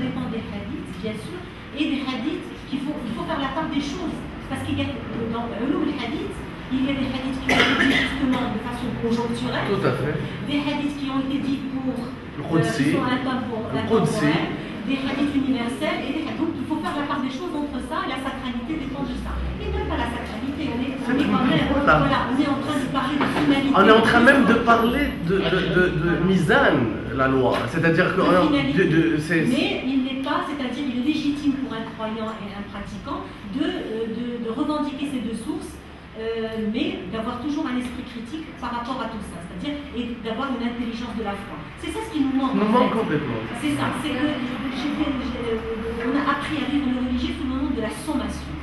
dépend des hadiths, bien sûr, et des hadiths il faut faire la part des choses. Parce qu'il y a dans les hadiths, il y a des hadiths qui ont été dits justement de façon conjoncturelle. Tout à fait. Des hadiths qui ont été dits pour qui sont intemporels, des hadiths universels, et donc il faut faire la part des choses entre ça et la sacralité dépend de ça. Et même pas la sacralité, on est quand même, voilà, on est en train de parler de finalité. On est en train même de parler de mizan, la loi. C'est-à-dire que. Mais il n'est pas, c'est-à-dire il est légitime pour un croyant et un pratiquant de revendiquer ces deux sources. Mais d'avoir toujours un esprit critique par rapport à tout ça, c'est-à-dire et d'avoir une intelligence de la foi. C'est ça ce qui nous manque. Nous manque complètement. C'est ça, c'est que on a appris à vivre le religieux sous le nom de la sommation.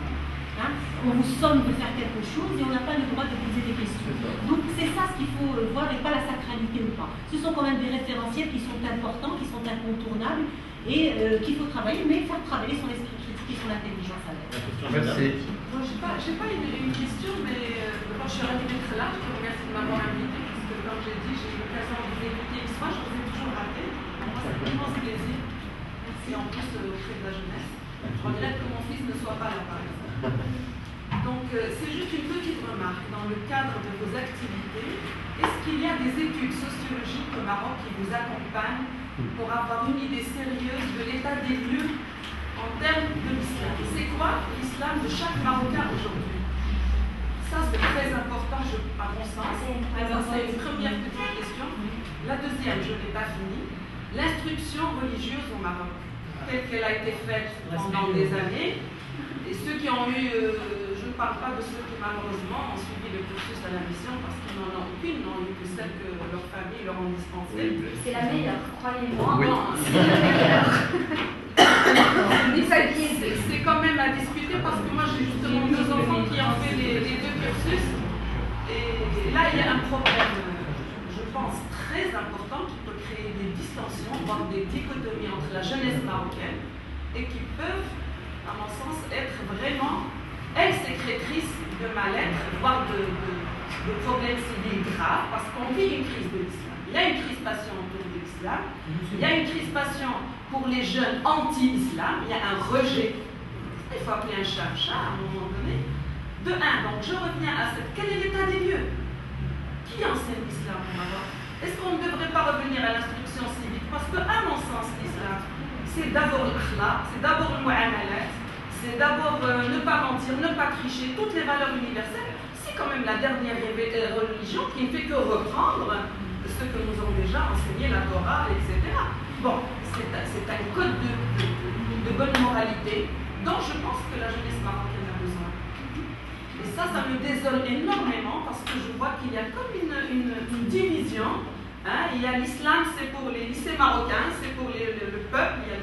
Hein? On vous somme de faire quelque chose et on n'a pas le droit de poser des questions. Donc c'est ça ce qu'il faut voir et pas la sacralité ou pas. Ce sont quand même des référentiels qui sont importants, qui sont incontournables et qu'il faut travailler, mais il faut travailler son esprit critique et son intelligence à l'aide. Merci. J'ai pas une question, mais quand je suis ravie d'être là, je te remercie de m'avoir invité, parce que comme j'ai dit, j'ai eu l'occasion de vous écouter une fois, je vous ai toujours raté. Pour moi, c'est un immense plaisir. Merci en plus auprès de la jeunesse. Je regrette que mon fils ne soit pas là, par exemple. Donc, c'est juste une petite remarque. Dans le cadre de vos activités, est-ce qu'il y a des études sociologiques au Maroc qui vous accompagnent pour avoir une idée sérieuse de l'état des lieux en termes de l'islam? C'est quoi l'islam de chaque Marocain aujourd'hui? Ça, c'est très important, à mon sens. Alors, c'est une première petite question. La deuxième, je n'ai pas fini. L'instruction religieuse au Maroc, telle qu'elle a été faite pendant des années, et ceux qui ont eu, je ne parle pas de ceux qui malheureusement ont suivi le cursus à la mission, parce qu'ils n'en ont aucune, n'ont eu que celle que leur famille leur ont dispensée. C'est la meilleure, croyez-moi. Oui. C'est la meilleure. C'est quand même à discuter parce que moi j'ai justement deux enfants qui ont fait les deux cursus et là il y a un problème, je pense, très important qui peut créer des distensions, voire des dichotomies entre la jeunesse marocaine et qui peuvent, à mon sens, être vraiment, elles, sécrétrices de mal-être, voire de problèmes civils graves parce qu'on vit une crise de l'islam. Il y a une crispation autour de l'islam, il y a une crispation pour les jeunes anti-islam, il y a un rejet. Il faut appeler un chat à un moment donné. De un, donc je reviens à cette. Quel est l'état des lieux? Qui enseigne l'islam au Maroc? Est-ce qu'on ne devrait pas revenir à l'instruction civique? Parce que, à mon sens, l'islam, c'est d'abord l'akhlaq, c'est d'abord le mu'amalat, c'est d'abord ne pas mentir, ne pas tricher, toutes les valeurs universelles. C'est quand même la dernière religion qui ne fait que reprendre ce que nous avons déjà enseigné, la Torah, etc. Bon, c'est un code de bonne moralité dont je pense que la jeunesse marocaine a besoin. Et ça me désole énormément parce que je vois qu'il y a comme une division. Hein. Il y a l'islam, c'est pour les lycées marocains, c'est pour le peuple. Il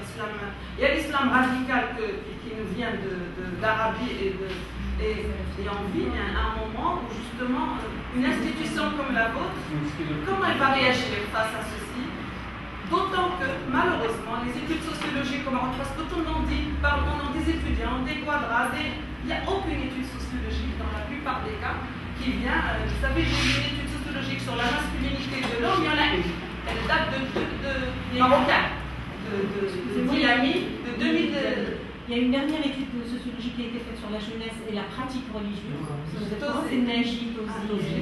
y a l'islam radical qui nous vient d'Arabie et on vit à un moment où justement une institution comme la vôtre, comment elle va réagir face à ceci? D'autant que, malheureusement, les études sociologiques au Maroc, parce que tout le monde dit, parlons des étudiants, des quadras, il n'y a aucune étude sociologique dans la plupart des cas qui vient. Vous savez, j'ai eu une étude sociologique sur la masculinité de l'homme, il y en a une. Elle date de Marocain, de Miami, de 2000. Il y a une dernière étude sociologique qui a été faite sur la jeunesse et la pratique religieuse. C'est Naji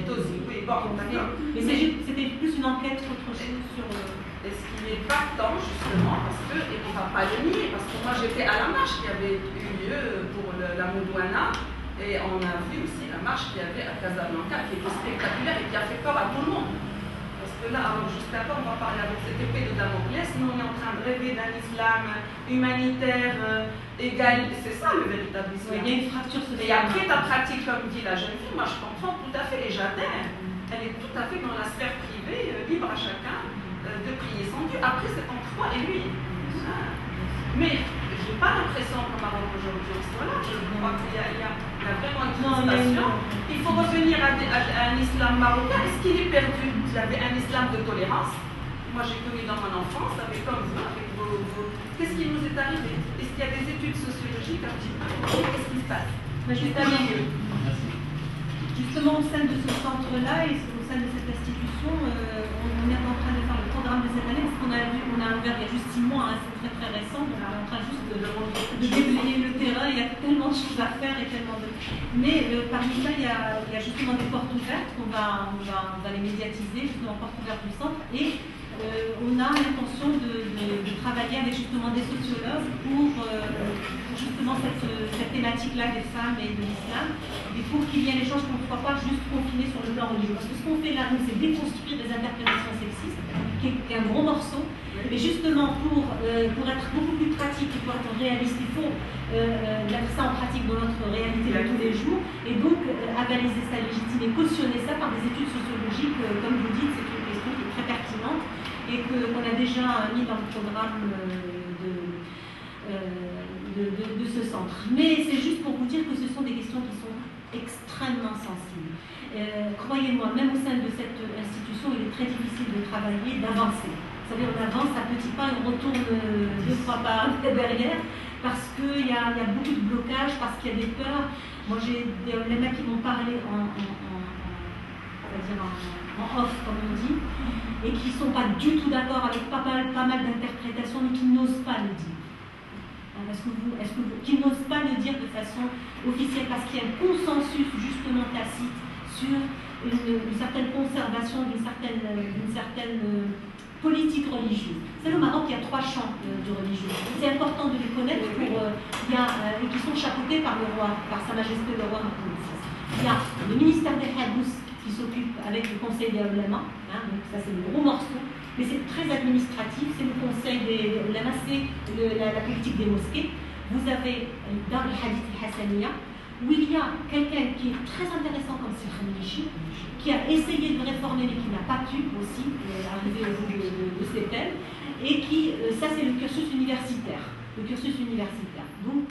Tosi. Oui, bon, d'accord. Mais c'était plus une enquête qu'autre chose sur. Est-ce qu'il n'est pas temps, justement, parce que, et on ne va pas le nier, parce que moi j'étais à la marche qui avait eu lieu pour la Moudouana, et on a vu aussi la marche qu'il y avait à Casablanca, qui était spectaculaire et qui a fait peur à tout le monde. Parce que là, jusqu'à quand on va parler avec cette épée de Damoclès? Nous, on est en train de rêver d'un islam humanitaire, égal. C'est ça le véritable islam. Il y a une fracture sociale. Et après, ta pratique, comme dit la jeune fille, moi je comprends tout à fait, et j'adhère. Elle est tout à fait dans la sphère privée, libre à chacun de prier son Dieu. Après, c'est entre toi et lui. Mais je n'ai pas l'impression qu'au Maroc aujourd'hui, voilà, je crois qu'il y a vraiment une crispation. Il faut revenir à un islam marocain. Est-ce qu'il est perdu? Il y avait un islam de tolérance. Moi, j'ai connu dans mon enfance, avec comme vous, avec vos... Qu'est-ce qui nous est arrivé? Est-ce qu'il y a des études sociologiques un petit peu? Qu'est-ce qui se passe? Je vais terminer. Justement, au sein de ce centre-là et au sein de cette institution, on est en train de faire le programme de cette année parce qu'on a ouvert il y a juste 6 mois, hein, c'est très très récent, donc on est en train juste de déblayer le terrain, il y a tellement de choses à faire et tellement de... Mais parmi ça, il y a justement des portes ouvertes, on va les médiatiser, justement portes ouvertes du centre, et on a l'intention de travailler avec justement des sociologues pour justement cette thématique-là des femmes et de l'islam, et pour qu'il y ait l'échange, qu'on ne soit pas juste confiné sur le plan religieux. Parce que ce qu'on fait là, nous, c'est déconstruire des interprétations sexistes, qui est un gros morceau, mais justement pour être beaucoup plus pratique et pour être réaliste, il faut mettre ça en pratique dans notre réalité de tous les jours, et donc avaliser ça, légitimer, cautionner ça par des études sociologiques, comme vous dites, c'est une question qui est très pertinente, et qu'on a déjà mis dans le programme de ce centre. Mais c'est juste pour vous dire que ce sont des questions qui sont extrêmement sensibles. Croyez-moi, même au sein de cette institution, il est très difficile de travailler, d'avancer. Vous savez, on avance à petits pas et on retourne 2-3 pas derrière, parce qu'il y a beaucoup de blocages, parce qu'il y a des peurs. Moi, j'ai des mecs qui m'ont parlé en off, comme on dit, et qui ne sont pas du tout d'accord avec pas mal d'interprétations, mais qui n'osent pas le dire. Qui n'osent pas le dire de façon officielle, parce qu'il y a un consensus justement tacite sur une certaine conservation d'une certaine politique religieuse. C'est le Maroc, il y a 3 champs de religieux. C'est important de les connaître et qui sont chapeautés par le roi, par Sa Majesté le roi Mohammed VI. Il y a le ministère des Hadous qui s'occupe avec le conseil des ulama, hein, donc ça c'est le gros morceau, mais c'est très administratif, c'est le conseil des ulama, c'est la politique des mosquées. Vous avez Dar al-Hadith al-Hassaniya, où il y a quelqu'un qui est très intéressant comme Cheikh Khamishi, qui a essayé de réformer mais qui n'a pas pu aussi arriver au bout de ses thèmes, et qui, ça c'est le cursus universitaire. Donc,